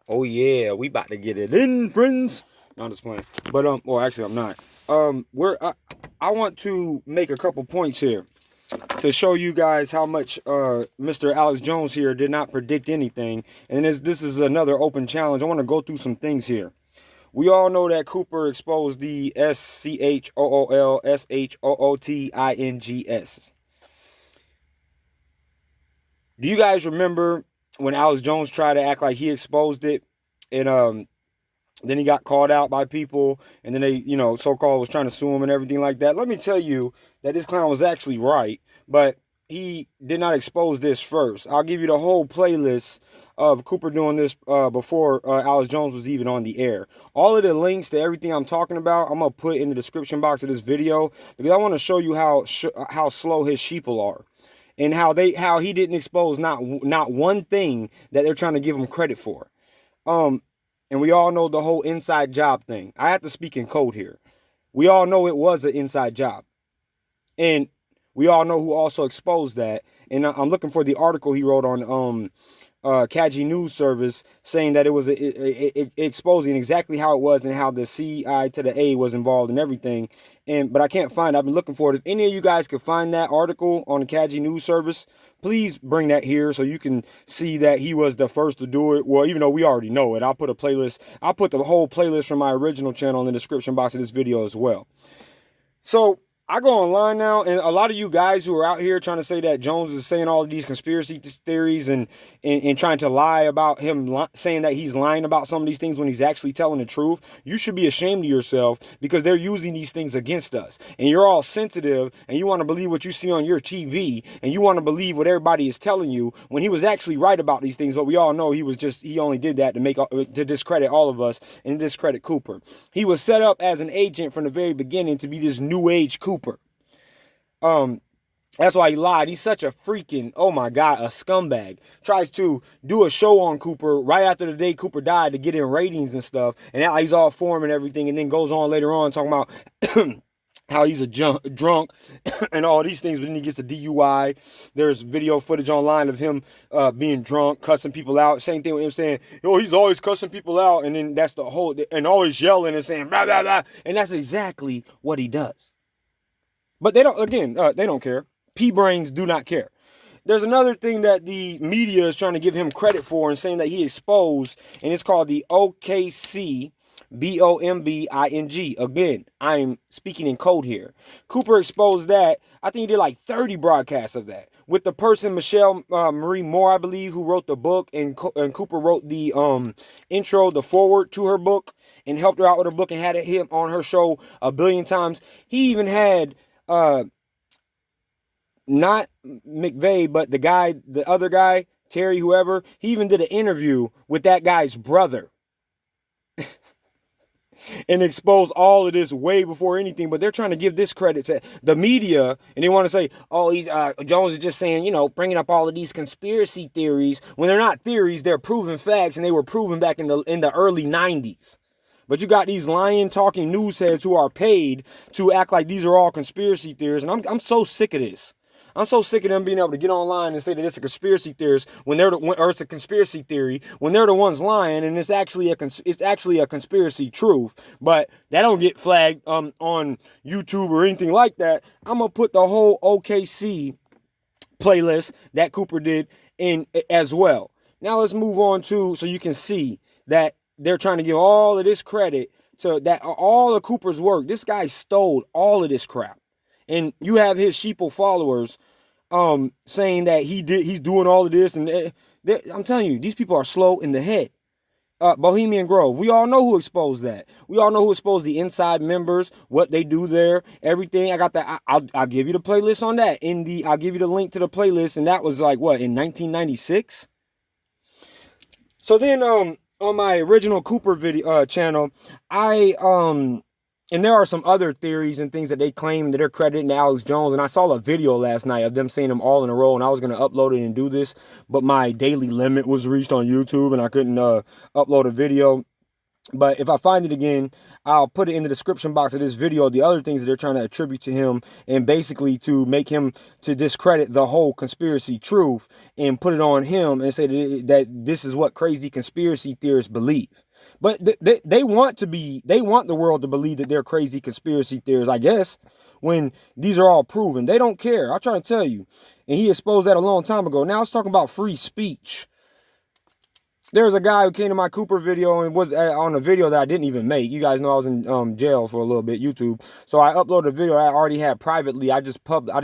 Oh yeah, we about to get it in, friends. No, I'm just playing. But well, actually, I'm not. I want to make a couple points here to show you guys how much Mr. Alex Jones here did not predict anything. And this is another open challenge. I want to go through some things here. We all know that Cooper exposed the SCHOOLSHOOTINGS. Do you guys remember when Alex Jones tried to act like he exposed it? And then he got called out by people, and then they, so-called was trying to sue him and everything like that. Let me tell you that this clown was actually right, but he did not expose this first. I'll give you the whole playlist of Cooper doing this before Alex Jones was even on the air. All of the links to everything I'm talking about, I'm going to put in the description box of this video, because I want to show you how slow his sheeple are. And how he didn't expose not one thing that they're trying to give him credit for. And we all know the whole inside job thing. I have to speak in code here. We all know it was an inside job. And we all know who also exposed that. And I'm looking for the article he wrote on Kaji News Service saying that it was exposing exactly how it was and how the CI to the A was involved and everything. But I can't find it. I've been looking for it. If any of you guys could find that article on the Kaji News Service, please bring that here so you can see that he was the first to do it. Well, even though we already know it, I'll put the whole playlist from my original channel in the description box of this video as well. So I go online now, and a lot of you guys who are out here trying to say that Jones is saying all of these conspiracy theories and trying to lie about him, saying that he's lying about some of these things when he's actually telling the truth, you should be ashamed of yourself, because they're using these things against us. And you're all sensitive, and you want to believe what you see on your TV, and you want to believe what everybody is telling you when he was actually right about these things. But we all know he only did that to discredit all of us and discredit Cooper. He was set up as an agent from the very beginning to be this new age Cooper. That's why he lied. He's such a freaking, oh my God, a scumbag. Tries to do a show on Cooper right after the day Cooper died to get in ratings and stuff. And now he's all for him and everything. And then goes on later on talking about how he's a drunk and all these things. But then he gets a DUI. There's video footage online of him being drunk, cussing people out. Same thing with him saying, oh, he's always cussing people out. And then that's the whole, and always yelling and saying, blah, blah, blah. And that's exactly what he does. But they don't care. P-brains do not care. There's another thing that the media is trying to give him credit for and saying that he exposed, and it's called the OKC bombing. Again, I'm speaking in code here. Cooper exposed that. I think he did like 30 broadcasts of that with the person, Michelle Marie Moore, I believe, who wrote the book, and Cooper wrote the intro, the foreword to her book, and helped her out with her book and had him on her show a billion times. He even had not McVeigh, but the other guy, Terry, whoever, he even did an interview with that guy's brother and exposed all of this way before anything. But they're trying to give this credit to the media, and they want to say, oh, Jones is just saying, bringing up all of these conspiracy theories, when they're not theories, they're proven facts, and they were proven back in the early 90s. But you got these lying, talking news heads who are paid to act like these are all conspiracy theories. And I'm so sick of this. I'm so sick of them being able to get online and say that it's a conspiracy theorist or it's a conspiracy theory when they're the ones lying, and it's actually a conspiracy truth. But that don't get flagged on YouTube or anything like that. I'm gonna put the whole OKC playlist that Cooper did in as well. Now let's move on so you can see that they're trying to give all of this credit to that, all of Cooper's work. This guy stole all of this crap. And you have his sheeple followers saying that he's doing all of this. And I'm telling you, these people are slow in the head. Bohemian Grove, we all know who exposed that. We all know who exposed the inside members, what they do there, everything. I got that. I'll give you the playlist on that. I'll give you the link to the playlist. And that was like, what, in 1996? So then, on my original Cooper video channel, and there are some other theories and things that they claim that they're crediting to Alex Jones. And I saw a video last night of them saying them all in a row, and I was going to upload it and do this, but my daily limit was reached on YouTube, and I couldn't upload a video. But if I find it again, I'll put it in the description box of this video, the other things that they're trying to attribute to him, and basically to make him, to discredit the whole conspiracy truth and put it on him and say that this is what crazy conspiracy theorists believe. But they want the world to believe that they're crazy conspiracy theorists, I guess, when these are all proven. They don't care. I'm trying to tell you. And he exposed that a long time ago. Now let's talk about free speech. There's a guy who came to my Cooper video and was on a video that I didn't even make. You guys know I was in jail for a little bit, YouTube. So I uploaded a video I already had privately. I just public.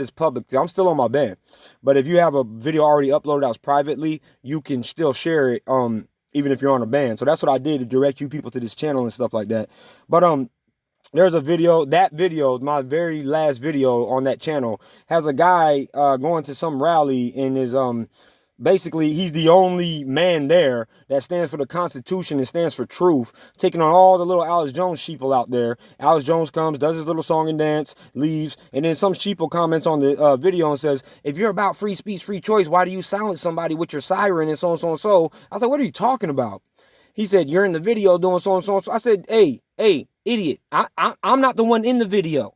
I'm still on my ban. But if you have a video already uploaded out privately, you can still share it even if you're on a ban. So that's what I did to direct you people to this channel and stuff like that. But there's a video, my very last video on that channel, has a guy going to some rally and is basically, he's the only man there that stands for the Constitution and stands for truth, taking on all the little Alex Jones sheeple out there. Alex Jones comes, does his little song and dance, leaves, and then some sheeple comments on the video and says, if you're about free speech, free choice, why do you silence somebody with your siren and so and so and so? I was like, what are you talking about? He said, you're in the video doing so and so and so. I said, hey, idiot, I'm not the one in the video.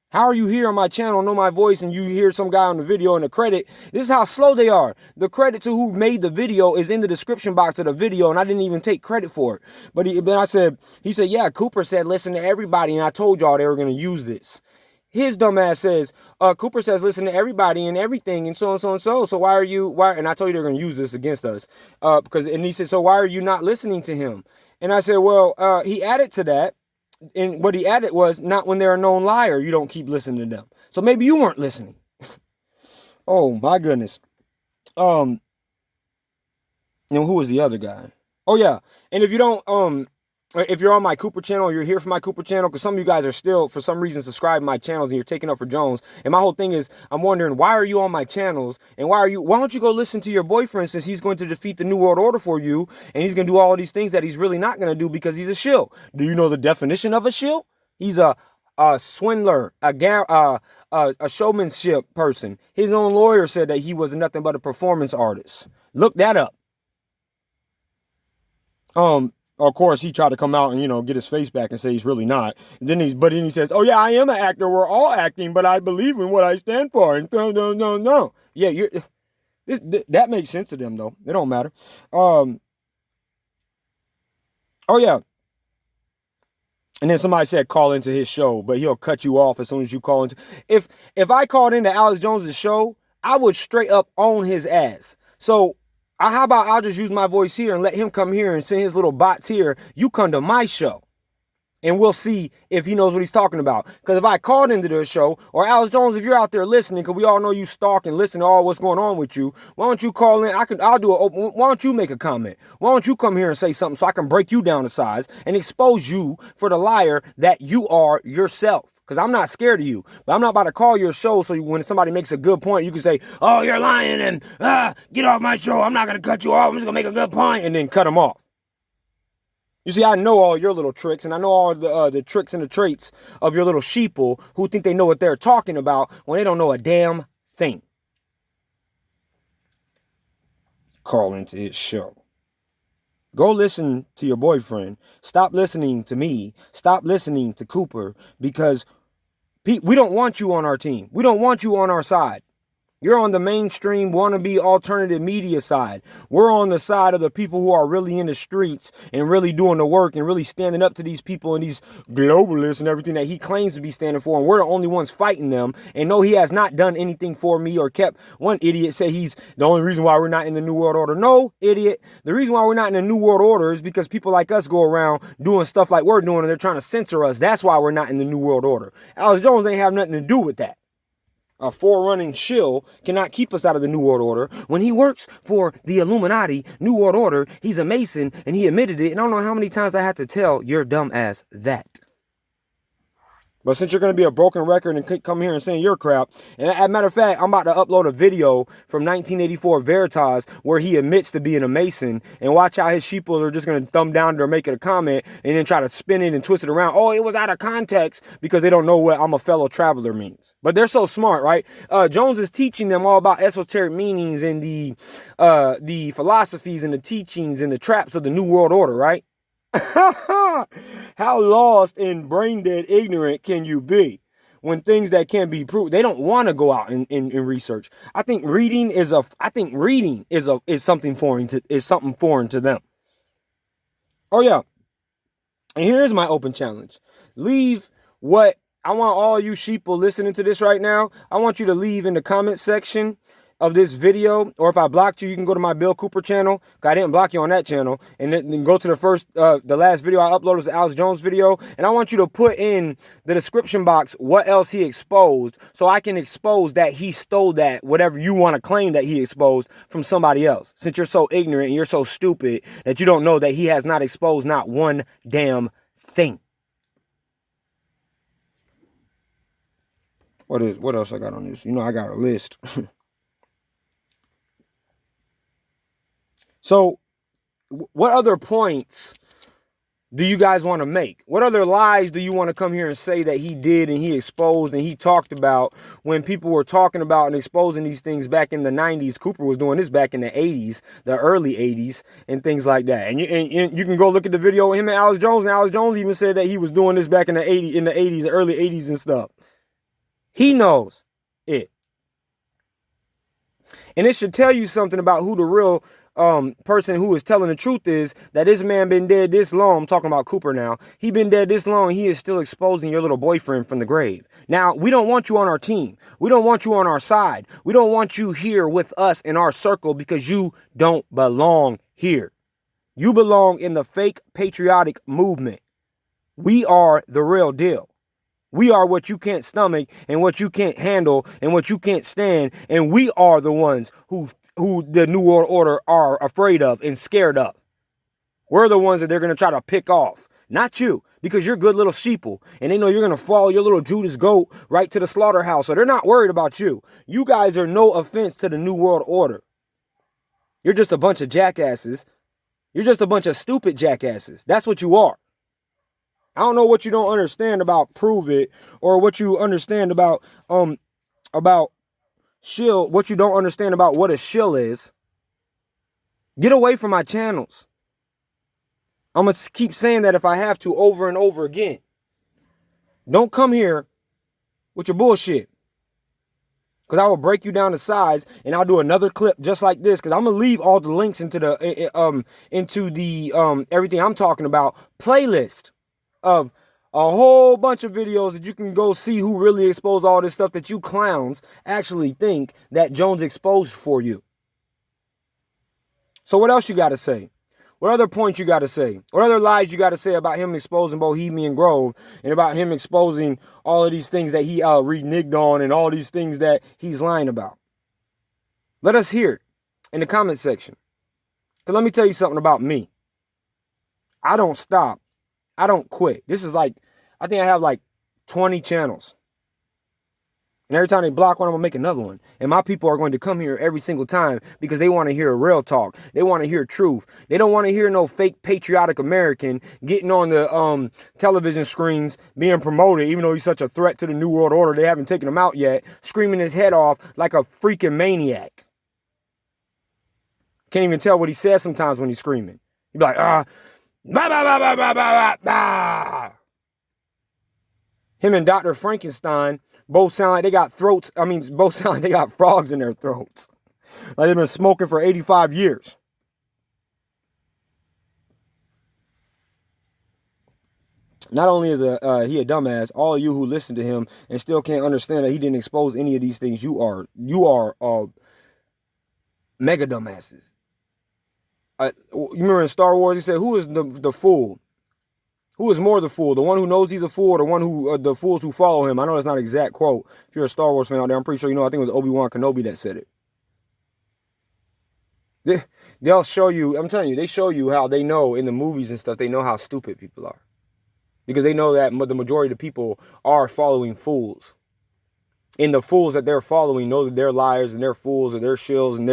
How are you here on my channel, know my voice, and you hear some guy on the video and the credit? This is how slow they are. The credit to who made the video is in the description box of the video, and I didn't even take credit for it. But he said, yeah, Cooper said, listen to everybody, and I told y'all they were going to use this. His dumb ass says, Cooper says, listen to everybody and everything, and so and so and so. So why? And I told you they're going to use this against us. And he said, so why are you not listening to him? And I said, well, he added to that. And what he added was, not when they're a known liar, you don't keep listening to them. So maybe you weren't listening. Oh, my goodness. And who was the other guy? Oh, yeah. And if you don't, if you're on my Cooper channel, you're here for my Cooper channel, because some of you guys are still, for some reason, subscribed to my channels and you're taking up for Jones. And my whole thing is, I'm wondering, why are you on my channels? And why don't you go listen to your boyfriend, since he's going to defeat the New World Order for you, and he's going to do all of these things that he's really not going to do because he's a shill. Do you know the definition of a shill? He's a swindler, a showmanship person. His own lawyer said that he was nothing but a performance artist. Look that up. Of course, he tried to come out and, you know, get his face back and say he's really not. And then he says, oh, yeah, I am an actor. We're all acting, but I believe in what I stand for. And no. Yeah, that makes sense to them, though. It don't matter. Oh, yeah. And then somebody said call into his show, but he'll cut you off as soon as you call into. If I called into Alex Jones's show, I would straight up own his ass. So how about I'll just use my voice here and let him come here and send his little bots here. You come to my show. And we'll see if he knows what he's talking about. Because if I called into the show, or Alex Jones, if you're out there listening, because we all know you stalk and listen to all what's going on with you, why don't you call in? I'll do an open. Why don't you make a comment? Why don't you come here and say something so I can break you down to size and expose you for the liar that you are yourself? Because I'm not scared of you, but I'm not about to call your show so when somebody makes a good point, you can say, oh, you're lying and get off my show. I'm not going to cut you off. I'm just going to make a good point, and then cut them off. You see, I know all your little tricks, and I know all the tricks and the traits of your little sheeple who think they know what they're talking about when they don't know a damn thing. Call into his show. Go listen to your boyfriend. Stop listening to me. Stop listening to Cooper, because we don't want you on our team. We don't want you on our side. You're on the mainstream wannabe alternative media side. We're on the side of the people who are really in the streets and really doing the work and really standing up to these people and these globalists and everything that he claims to be standing for. And we're the only ones fighting them. And no, he has not done anything for me or kept. One idiot say he's the only reason why we're not in the New World Order. No, idiot. The reason why we're not in the New World Order is because people like us go around doing stuff like we're doing and they're trying to censor us. That's why we're not in the New World Order. Alex Jones ain't have nothing to do with that. A forerunning shill cannot keep us out of the New World Order. When he works for the Illuminati, New World Order, he's a Mason, and he admitted it. And I don't know how many times I had to tell your dumb ass that. But since you're going to be a broken record and come here and saying you're crap, and as a matter of fact, I'm about to upload a video from 1984 Veritas where he admits to being a Mason, and watch how his sheeples are just going to thumb down or make it a comment and then try to spin it and twist it around. Oh, it was out of context, because they don't know what I'm a fellow traveler means. But they're so smart, right? Jones is teaching them all about esoteric meanings and the philosophies and the teachings and the traps of the New World Order, right? How lost and brain dead ignorant can you be when things that can be proved, they don't want to go out and research. I think reading is something foreign to them. Oh yeah. And here's my open challenge. Leave what I want all you sheeple listening to this right now. I want you to leave in the comment section of this video, or if I blocked you, you can go to my Bill Cooper channel. I didn't block you on that channel, and then go to the last video I uploaded was the Alex Jones video, and I want you to put in the description box what else he exposed, so I can expose that he stole that, whatever you want to claim that he exposed, from somebody else. Since you're so ignorant and you're so stupid that you don't know that he has not exposed not one damn thing. What else I got on this? You know, I got a list. So, what other points do you guys want to make? What other lies do you want to come here and say that he did and he exposed and he talked about when people were talking about and exposing these things back in the 90s? Cooper was doing this back in the 80s, the early 80s, and things like that. And you can go look at the video of him and Alex Jones, and Alex Jones even said that he was doing this back in the 80s, the early 80s and stuff. He knows it. And it should tell you something about who the real person who is telling the truth is, that this man been dead this long. I'm talking about Cooper now. He been dead this long. He is still exposing your little boyfriend from the grave. Now, we don't want you on our team. We don't want you on our side. We don't want you here with us in our circle because you don't belong here. You belong in the fake patriotic movement. We are the real deal. We are what you can't stomach and what you can't handle and what you can't stand. And we are the ones who the New World Order are afraid of and scared of. We're the ones that they're going to try to pick off. Not you, because you're good little sheeple. And they know you're going to follow your little Judas goat right to the slaughterhouse. So they're not worried about you. You guys are no offense to the New World Order. You're just a bunch of jackasses. You're just a bunch of stupid jackasses. That's what you are. I don't know what you don't understand about Prove It, or what you understand about shill, what you don't understand about what a shill is. Get away from my channels. I'm going to keep saying that if I have to over and over again. Don't come here with your bullshit. Because I will break you down to size, and I'll do another clip just like this, because I'm going to leave all the links into the everything I'm talking about playlist of a whole bunch of videos that you can go see who really exposed all this stuff that you clowns actually think that Jones exposed for you. So what else you got to say? What other points you got to say? What other lies you got to say about him exposing Bohemian Grove, and about him exposing all of these things that he reneged on, and all these things that he's lying about? Let us hear it in the comment section. Because let me tell you something about me. I don't stop. I don't quit. This is like, I think I have like 20 channels. And every time they block one, I'm going to make another one. And my people are going to come here every single time because they want to hear real talk. They want to hear truth. They don't want to hear no fake patriotic American getting on the television screens being promoted, even though he's such a threat to the New World Order. They haven't taken him out yet, screaming his head off like a freaking maniac. Can't even tell what he says sometimes when he's screaming. He'd be like, bah, bah, bah, bah, bah, bah, bah. Him and Dr. Frankenstein both sound like they got throats. I mean, both sound like they got frogs in their throats. Like they've been smoking for 85 years. Not only is he a dumbass, all of you who listen to him and still can't understand that he didn't expose any of these things, you are mega dumbasses. You remember in Star Wars, he said, who is the fool? Who is more the fool? The one who knows he's a fool, or the one who the fools who follow him? I know that's not an exact quote. If you're a Star Wars fan out there, I'm pretty sure you know. I think it was Obi-Wan Kenobi that said it. They'll show you, I'm telling you, they show you how they know in the movies and stuff, they know how stupid people are. Because they know that the majority of the people are following fools. And the fools that they're following know that they're liars and they're fools and they're shills, and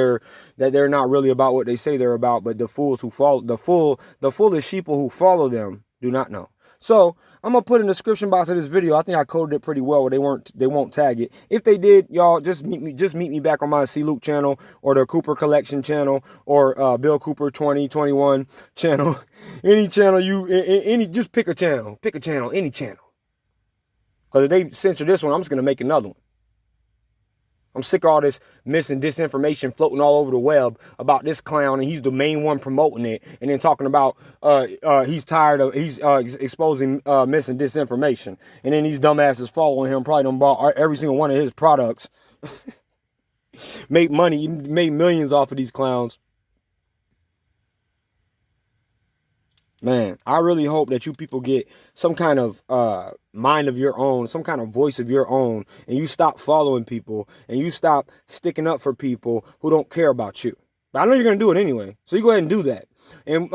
that they're not really about what they say they're about. But the fools who follow, the foolish sheeple who follow them do not know. So I'm gonna put in the description box of this video. I think I coded it pretty well. They won't tag it. If they did, y'all just meet me back on my C Luke channel or the Cooper Collection channel or Bill Cooper 2021 channel. Any channel just pick a channel. Pick a channel, any channel. Because if they censor this one, I'm just gonna make another one. I'm sick of all this missing disinformation floating all over the web about this clown, and he's the main one promoting it, and then talking about he's tired of exposing missing disinformation, and then these dumbasses following him probably done bought every single one of his products, made money, made millions off of these clowns. Man, I really hope that you people get some kind of mind of your own, some kind of voice of your own, and you stop following people and you stop sticking up for people who don't care about you. But I know you're going to do it anyway, so you go ahead and do that. And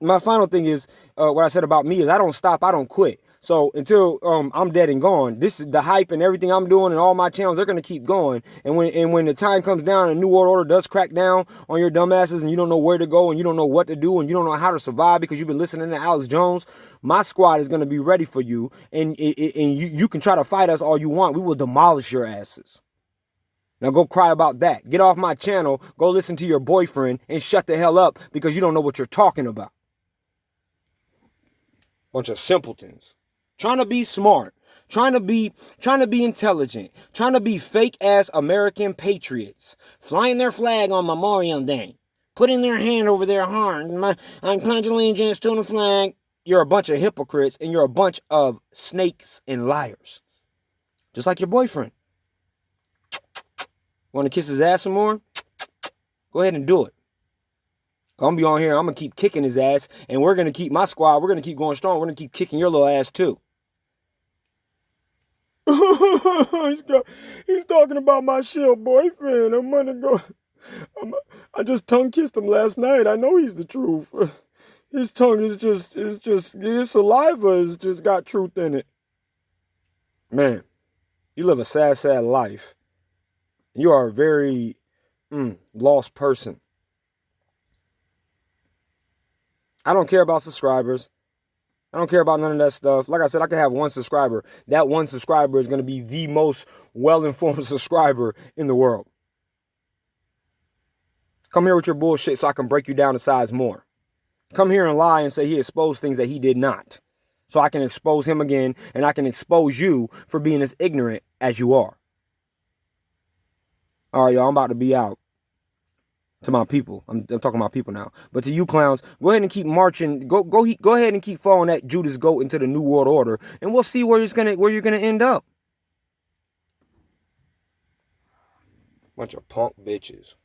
my final thing is, what I said about me is I don't stop, I don't quit. So until I'm dead and gone, this is the hype and everything I'm doing and all my channels, they're going to keep going. And when the time comes down and the New World Order does crack down on your dumbasses and you don't know where to go and you don't know what to do and you don't know how to survive because you've been listening to Alex Jones, my squad is going to be ready for you. And you can try to fight us all you want. We will demolish your asses. Now go cry about that. Get off my channel, go listen to your boyfriend, and shut the hell up because you don't know what you're talking about. Bunch of simpletons. Trying to be smart. Trying to be intelligent. Trying to be fake-ass American patriots. Flying their flag on Memorial Day. Putting their hand over their heart. I'm pledge allegiance to the flag. You're a bunch of hypocrites, and you're a bunch of snakes and liars. Just like your boyfriend. Want to kiss his ass some more? Go ahead and do it. I'm going to be on here. I'm going to keep kicking his ass. And we're going to keep my squad. We're going to keep going strong. We're going to keep kicking your little ass too. He's talking about my shield boyfriend. I'm going to go. I just tongue kissed him last night. I know he's the truth. His tongue is just, his saliva has just got truth in it. Man, you live a sad, sad life. You are a very lost person. I don't care about subscribers. I don't care about none of that stuff. Like I said, I can have one subscriber. That one subscriber is going to be the most well-informed subscriber in the world. Come here with your bullshit so I can break you down to size more. Come here and lie and say he exposed things that he did not. So I can expose him again, and I can expose you for being as ignorant as you are. All right, y'all, I'm about to be out. To my people. I'm talking about people now. But to you clowns, go ahead and keep marching. Go ahead and keep following that Judas goat into the New World Order. And we'll see where you're gonna end up. Bunch of punk bitches.